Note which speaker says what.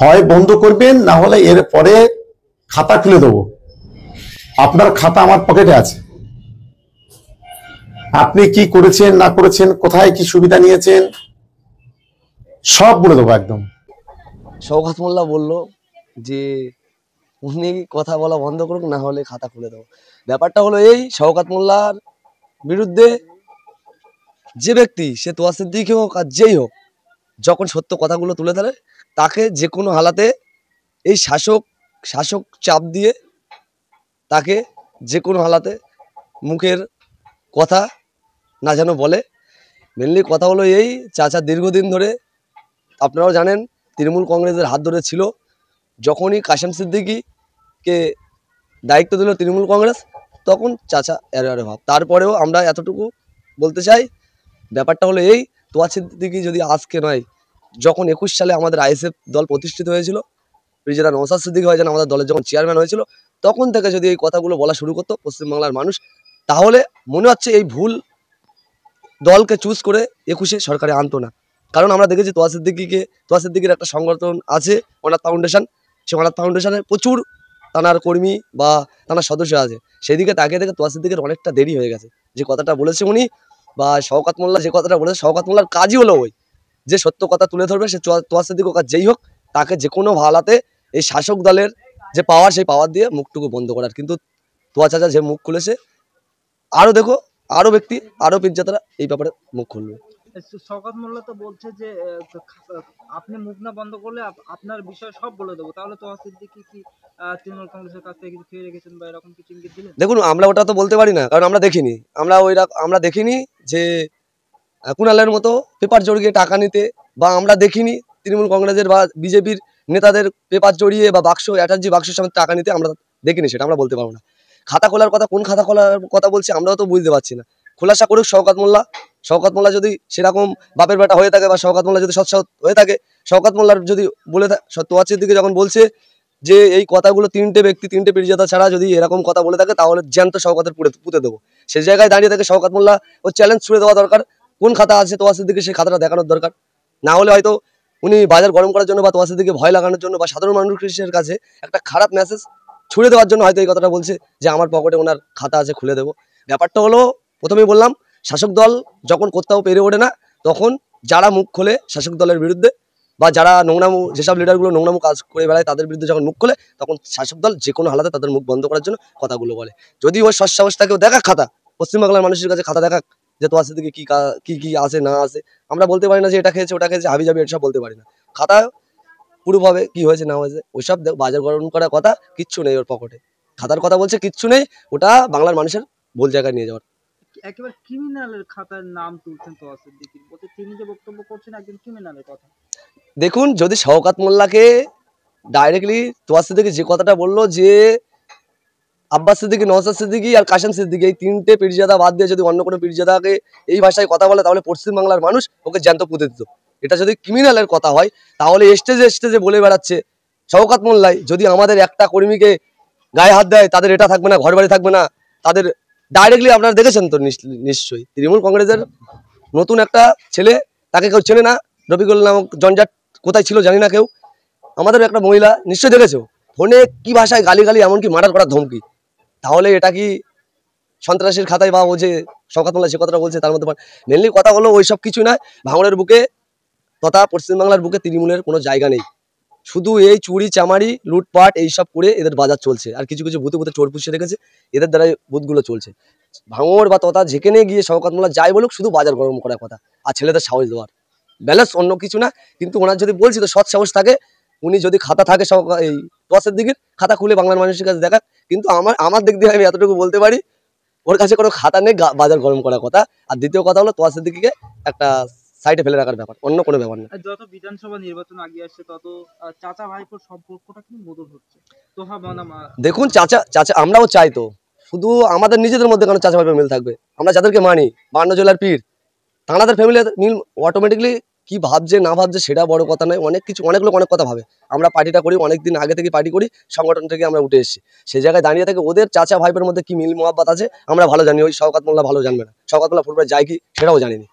Speaker 1: হয় বন্ধ করবেন, না হলে এর পরে খাতা খুলে দেবো। আপনার খাতা আমার পকেটে আছে, আপনি কি করেছেন না করেছেন, কোথায় কি সুবিধা নিয়েছেন, সব বলে দেবো একদম।
Speaker 2: শওকত মোল্লা বলল যে উনি কথা বলা বন্ধ করুক, না হলে খাতা খুলে দেবো। ব্যাপারটা হলো এই, শওকত মোল্লার বিরুদ্ধে যে ব্যক্তি, সে তোয়া সিদ্দিকী হোক আর যেই হোক, যখন সত্য কথাগুলো তুলে ধরে তাকে যে কোনো হালাতে এই শাসক চাপ দিয়ে তাকে যে কোনো হালাতে মুখের কথা না যেন বলে। মেনলি কথা হলো এই, চাচা দীর্ঘদিন ধরে আপনারাও জানেন তৃণমূল কংগ্রেসের হাত ধরে ছিল। যখনই কাশেম সিদ্দিকীকে দায়িত্ব দিল তৃণমূল কংগ্রেস, তখন চাচা এরে ভাব। তারপরেও আমরা এতটুকু বলতে চাই, ব্যাপারটা হলো এই, তোয়া সিদ্দিকী যদি আজকে নয়, যখন 21 সালে আমাদের আইএসএফ দল প্রতিষ্ঠিত হয়েছিল, যেটা নওশাদ সিদ্দিকী হয়, আমাদের দলের যখন চেয়ারম্যান হয়েছিল, তখন থেকে যদি এই কথাগুলো বলা শুরু করতো পশ্চিমবাংলার মানুষ, তাহলে মনে হচ্ছে এই ভুল দলকে চুজ করে 21-এ সরকারে আনতো না। কারণ আমরা দেখেছি তোয়া সিদ্দিকীর একটা সংগঠন আছে, অনাথ ফাউন্ডেশন। সেই অনাথ ফাউন্ডেশনে প্রচুর তানার কর্মী বা তানার সদস্য আছে। সেদিকে তাকিয়ে থেকে তোয়া সিদ্দিকীর অনেকটা দেরি হয়ে গেছে। যে কথাটা বলেছে উনি বা শওকত মোল্লা যে কথাটা বলেছে, শওকত মোল্লার কাজই হলো ওই যে সত্য কথা তুলে ধরবে। সে তোয়া সিদ্দিকী কাজ যেই হোক, তাকে যে কোনো হালাতে এই শাসক দলের যে পাওয়ার, সেই পাওয়ার দিয়ে মুখটুকু বন্ধ করার। কিন্তু তোয়া চাচা যে মুখ খুলেছে, আরো দেখো আরো ব্যক্তি, আরো পীরজাদারা এই ব্যাপারে মুখ খুলবে।
Speaker 3: শওকত মোল্লা তো বলছে যে আপনি মুখ না বন্ধ করলে আপনার বিষয় সব বলে দেবো। তাহলে তোয়া সিদ্দিকী কি তৃণমূল কংগ্রেসের কাছ থেকে কিছু খেয়ে রেখেছেন বা এরকম কিছু ইঙ্গিত দিলেন?
Speaker 2: দেখুন, আমরা ওটা তো বলতে পারি না, কারণ আমরা দেখিনি যে কুণালের মতো পেপার জড়িয়ে টাকা নিতে, বা আমরা দেখিনি তৃণমূল কংগ্রেসের বা বিজেপির নেতাদের পেপার জড়িয়ে বা বাক্স অ্যাটার্জি বাক্সের সামনে টাকা নিতে আমরা দেখিনি। সেটা আমরা বলতে পারবো না। খাতা খোলার কথা, কোন খাতা খোলার কথা বলছে আমরাও তো বুঝতে পারছি না। খোলাসা করুক শওকত মোল্লা যদি সেরকম বাপের বেটা হয়ে থাকে, বা শওকত মোল্লা যদি সৎ হয়ে থাকে, শওকত মোল্লার যদি বলে তোয়া সিদ্দিকী যখন বলছে যে এই কথাগুলো তিনটে ব্যক্তি, তিনটে পীরজাদা ছাড়া যদি এরকম কথা বলে থাকে, তাহলে জ্যান্ত শওকতের পুঁতে দেবো। সেই জায়গায় দাঁড়িয়ে থেকে শওকত মোল্লা ও চ্যালেঞ্জ ছুড়ে দেওয়া দরকার। কোন খাতা আছে তোয়া সিদ্দিকী, সেই খাতাটা দেখানোর দরকার। না হলে হয়তো উনি বাজার গরম করার জন্য বা তোয়া সিদ্দিকী ভয় লাগানোর জন্য বা সাধারণ মানুষের কাছে একটা খারাপ মেসেজ ছুড়ে দেওয়ার জন্য হয়তো এই কথাটা বলছে যে আমার পকেটে ওনার খাতা আছে, খুলে দেবো। ব্যাপারটা হলো, প্রথমেই বললাম, শাসক দল যখন কোথাও পেরে ওঠে না, তখন যারা মুখ খোলে শাসক দলের বিরুদ্ধে, বা যারা নোংরামু, যেসব লিডারগুলো নোংরামু কাজ করে বেড়ায়, তাদের বিরুদ্ধে যখন মুখ খোলে, তখন শাসক দল যে কোনো হালাতে তাদের মুখ বন্ধ করার জন্য কথাগুলো বলে। যদি ওই সৎসাহস থাকেও দেখা খাতা, পশ্চিমবাংলার মানুষের কাছে খাতা দেখা, যে তোয়া সিদ্দিকী কি কি আছে না আছে, আমরা বলতে পারি না যে এটা খেয়েছে ওটা খেয়েছে হাবি জাবি, এসব বলতে পারি না। খাতা পুরোভাবে কি হয়েছে না হয়েছে ওইসব বাজার গরম করার কথা কিচ্ছু নেই ওর পকেটে। খাতার কথা বলছে, কিচ্ছু নেই, ওটা বাংলার মানুষের ভুল জায়গায় নিয়ে যাওয়ার।
Speaker 3: একেবারে ক্রিমিনালের খাতার নাম তুলছেন তোয়া সিদ্দিকী, বলতে তিনি যে বক্তব্য করছেন একজন ক্রিমিনালের কথা।
Speaker 2: দেখুন, যদি শওকত মোল্লাকে ডাইরেক্টলি তোয়া সিদ্দিকী যে কথাটা বললো যে আব্বাস সিদ্দিকী, নওশাদ সিদ্দিকী আর কাশেম সিদ্দিকী, এই তিনটে পীরজাদা বাদ দিয়ে যদি অন্য কোনো পীরজাদাকে এই ভাষায় কথা বলে, তাহলে পশ্চিমবাংলার মানুষ ওকে জ্যান্ত পুঁতে দিত। এটা যদি ক্রিমিনালের কথা হয়, তাহলে স্টেজে বলে বেড়াচ্ছে শওকত মোল্লাই, যদি আমাদের একটা কর্মীকে গায়ে হাত দেয়, তাদের এটা থাকবে না, ঘর বাড়ি থাকবে না, তাদের ডাইরেক্টলি আপনারা দেখেছেন তো নিশ্চয়ই। তৃণমূল কংগ্রেসের নতুন একটা ছেলে, তাকে কেউ চেনে না, রফিকুল নামক জঞ্জাট কোথায় ছিল জানি না কেউ। আমাদের একটা মহিলা নিশ্চয়ই দেখেছো, ফোনে কি ভাষায় গালি, এমনকি মার্ডার করার ধমকি। তাহলে এটা কি সন্ত্রাসের খাতায়, বা ও যে শওকত মোল্লা যে কথাটা বলছে তার মধ্যে? মেনলি কথা হলো ওইসব কিছু নয়। ভাঙড়ের বুকে তথা পশ্চিমবাংলার বুকে তৃণমূলের কোনো জায়গা নেই। শুধু এই চুরি চামারি লুটপাট এইসব করে এদের বাজার চলছে। আর কিছু ভূতে চোর পুষে রেখেছে, এদের দ্বারাই বুথগুলো চলছে। ভাঙড় বা তথা যেখানে গিয়ে শওকত মোল্লা যাই বলুক, শুধু বাজার গরম করার কথা আর ছেলেদের সাহস দেওয়ার, ব্যালেন্স, অন্য কিছু না। কিন্তু ওনার যদি বলছি তো সৎ সাহস থাকে, উনি যদি খাতা থাকে এই তোয়া সিদ্দিকীর খাতা খুলে বাংলার মানুষের কাছে দেখাক। কিন্তু আমার দিক দিয়ে আমি এতটুকু বলতে পারি, ওর কাছে কোনো খাতা নেই বাজার গরম করার কথা। আর দ্বিতীয় কথা হলো তোয়া সিদ্দিকীকে একটা সাইডে ফেলে রাখার ব্যাপার, অন্য কোনো ব্যাপার না।
Speaker 3: যত বিধানসভা নির্বাচন আগে আসছে, তত চাচা ভাইপোর সম্পর্কটা কিন্তু মধুর হচ্ছে।
Speaker 2: দেখুন, চাচা আমরাও চাই তো, শুধু আমাদের নিজেদের মধ্যে কেন চাচা ভাইপোর মিল থাকবে? আমরা যাদেরকে মানি 52 জেলার পীর, তাঁদের ফ্যামিলির মিল অটোমেটিকলি কি ভাবছে না ভাবছে সেটা বড় কথা নয়। অনেক লোক অনেক কথা ভাবে। আমরা পার্টিটা করি, অনেকদিন আগে থেকে পার্টি করি, সংগঠন থেকে আমরা উঠে এসেছি। সেই জায়গায় দাঁড়িয়ে থেকে ওদের চাচা ভাইপের মধ্যে কি মিল মহাব্বত আছে আমরা ভালো জানি। ওই শওকত মোল্লা ভালো জানবে না, শওকত মোল্লা ফুটবল যায় কি সেটাও জানিনি।